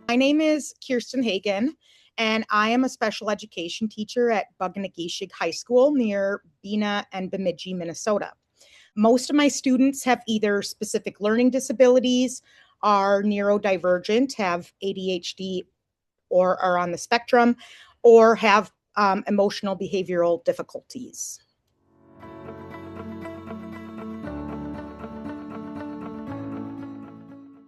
My name is Kjerstin Hagen, and I am a special education teacher at BugONeyGeShig High School near Bena and Bemidji, Minnesota. Most of my students have either specific learning disabilities, are neurodivergent, have ADHD, or are on the spectrum, or have emotional behavioral difficulties.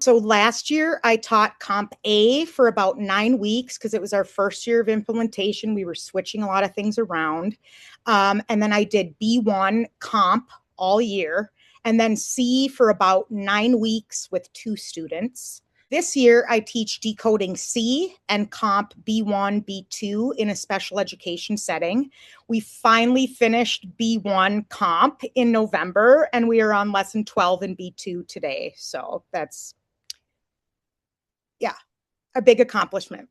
So last year I taught Comp A for about 9 weeks because it was our first year of implementation. We were switching a lot of things around. And then I did B1 Comp all year, and then C for about 9 weeks with 2 students. This year I teach Decoding C and Comp B1, B2 in a special education setting. We finally finished B1 Comp in November, and we are on lesson 12 in B2 today. So that's a big accomplishment.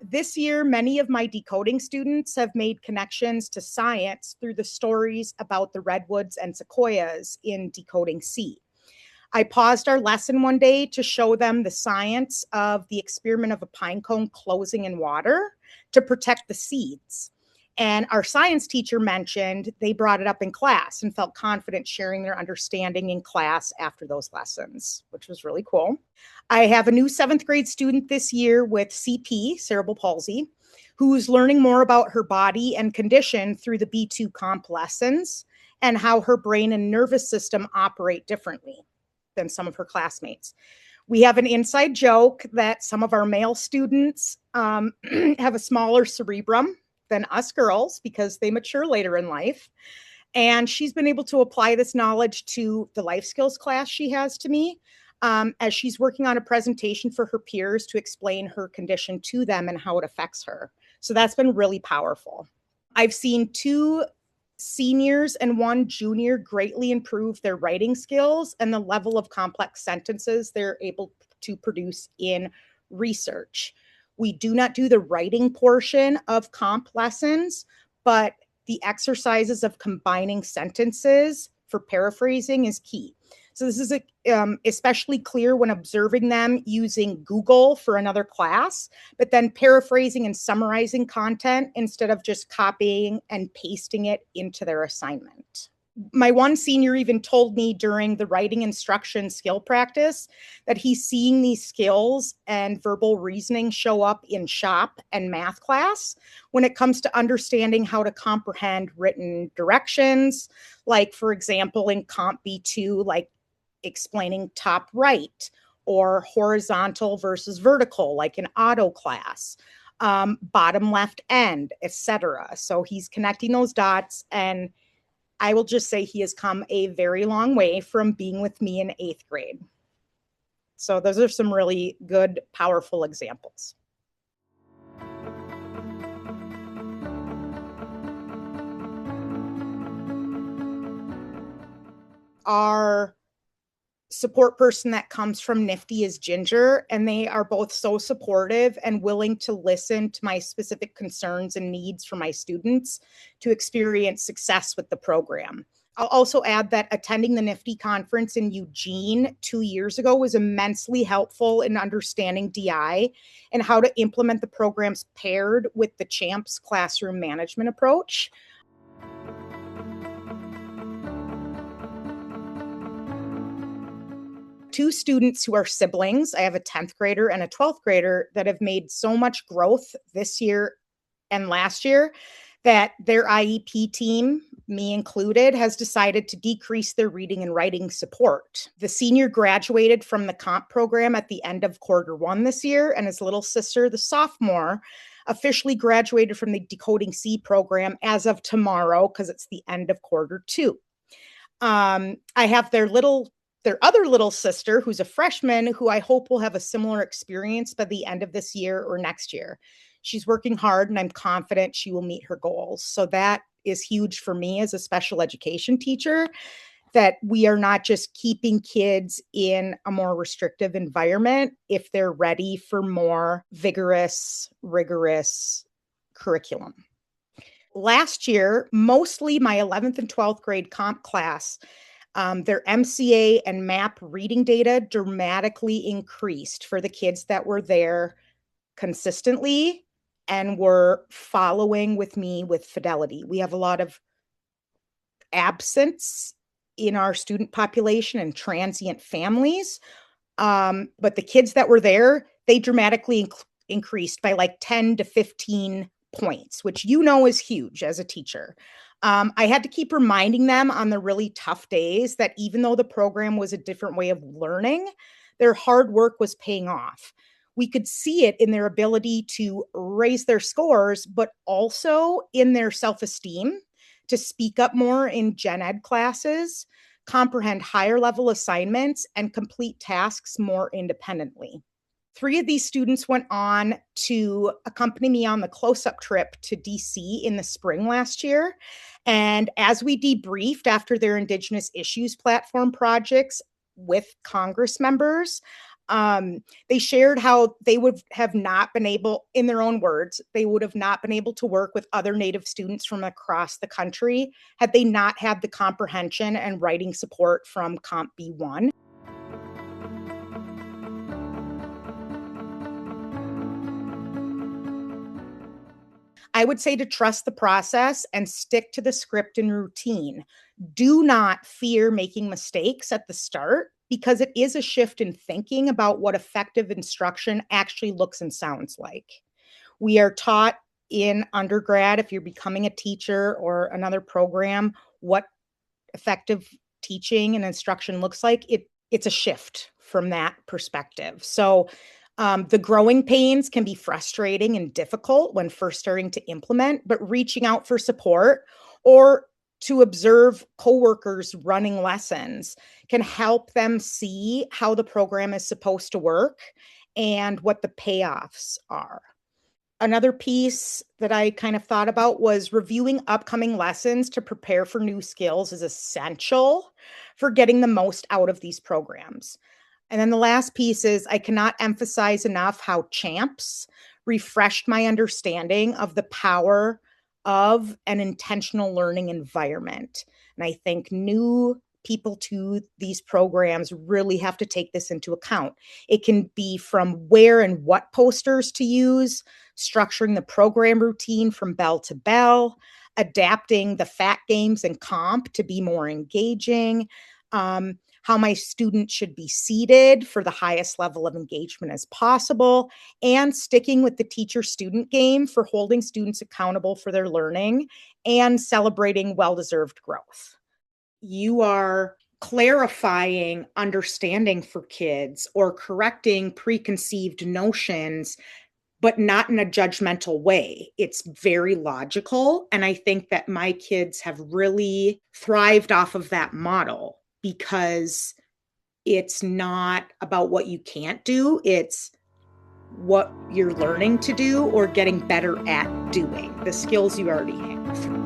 This year, many of my decoding students have made connections to science through the stories about the redwoods and sequoias in Decoding C. I paused our lesson one day to show them the science of the experiment of a pine cone closing in water to protect the seeds. And our science teacher mentioned they brought it up in class and felt confident sharing their understanding in class after those lessons, which was really cool. I have a new 7th grade student this year with CP, cerebral palsy, who's learning more about her body and condition through the B2 Comp lessons and how her brain and nervous system operate differently than some of her classmates. We have an inside joke that some of our male students have a smaller cerebrum than us girls because they mature later in life. And she's been able to apply this knowledge to the life skills class she has to me as she's working on a presentation for her peers to explain her condition to them and how it affects her. So that's been really powerful. I've seen 2 seniors and 1 junior greatly improve their writing skills and the level of complex sentences they're able to produce in research. We do not do the writing portion of comp lessons, but the exercises of combining sentences for paraphrasing is key. So this is especially clear when observing them using Google for another class, but then paraphrasing and summarizing content instead of just copying and pasting it into their assignment. My one senior even told me during the writing instruction skill practice that he's seeing these skills and verbal reasoning show up in shop and math class when it comes to understanding how to comprehend written directions, like, for example, in Comp B2, like explaining top right, or horizontal versus vertical, like in auto class, bottom left end, etc. So he's connecting those dots, and I will just say he has come a very long way from being with me in 8th grade. So those are some really good, powerful examples. Our support person that comes from NIFDI is Ginger, and they are both so supportive and willing to listen to my specific concerns and needs for my students to experience success with the program. I'll also add that attending the NIFDI conference in Eugene 2 years ago was immensely helpful in understanding DI and how to implement the programs paired with the CHAMPS classroom management approach. Two students who are siblings, I have a 10th grader and a 12th grader, that have made so much growth this year and last year that their IEP team, me included, has decided to decrease their reading and writing support. The senior graduated from the comp program at the end of Q1 this year, and his little sister, the sophomore, officially graduated from the Decoding C program as of tomorrow because it's the end of Q2. I have their other little sister, who's a freshman, who I hope will have a similar experience by the end of this year or next year. She's working hard, and I'm confident she will meet her goals. So that is huge for me as a special education teacher, that we are not just keeping kids in a more restrictive environment if they're ready for more vigorous, rigorous curriculum. Last year, mostly my 11th and 12th grade comp class, their MCA and MAP reading data dramatically increased for the kids that were there consistently and were following with me with fidelity. We have a lot of absence in our student population and transient families. But the kids that were there, they dramatically increased by like 10 to 15 points, which is huge as a teacher. I had to keep reminding them on the really tough days that even though the program was a different way of learning, their hard work was paying off. We could see it in their ability to raise their scores, but also in their self-esteem, to speak up more in gen ed classes, comprehend higher level assignments, and complete tasks more independently. 3 of these students went on to accompany me on the close-up trip to DC in the spring last year. And as we debriefed after their Indigenous Issues Platform projects with Congress members, they shared how they would have not been able, in their own words, they would have not been able to work with other Native students from across the country had they not had the comprehension and writing support from Comp B1. I would say to trust the process and stick to the script and routine. Do not fear making mistakes at the start, because it is a shift in thinking about what effective instruction actually looks and sounds like. We are taught in undergrad, if you're becoming a teacher or another program, what effective teaching and instruction looks like. It's a shift from that perspective. So the growing pains can be frustrating and difficult when first starting to implement, but reaching out for support or to observe coworkers running lessons can help them see how the program is supposed to work and what the payoffs are. Another piece that I kind of thought about was reviewing upcoming lessons to prepare for new skills is essential for getting the most out of these programs. And then the last piece is I cannot emphasize enough how CHAMPS refreshed my understanding of the power of an intentional learning environment. And I think new people to these programs really have to take this into account. It can be from where and what posters to use, structuring the program routine from bell to bell, adapting the FAT games and comp to be more engaging, how my students should be seated for the highest level of engagement as possible, and sticking with the teacher-student game for holding students accountable for their learning and celebrating well-deserved growth. You are clarifying understanding for kids or correcting preconceived notions, but not in a judgmental way. It's very logical. And I think that my kids have really thrived off of that model, because it's not about what you can't do. It's what you're learning to do or getting better at doing, the skills you already have.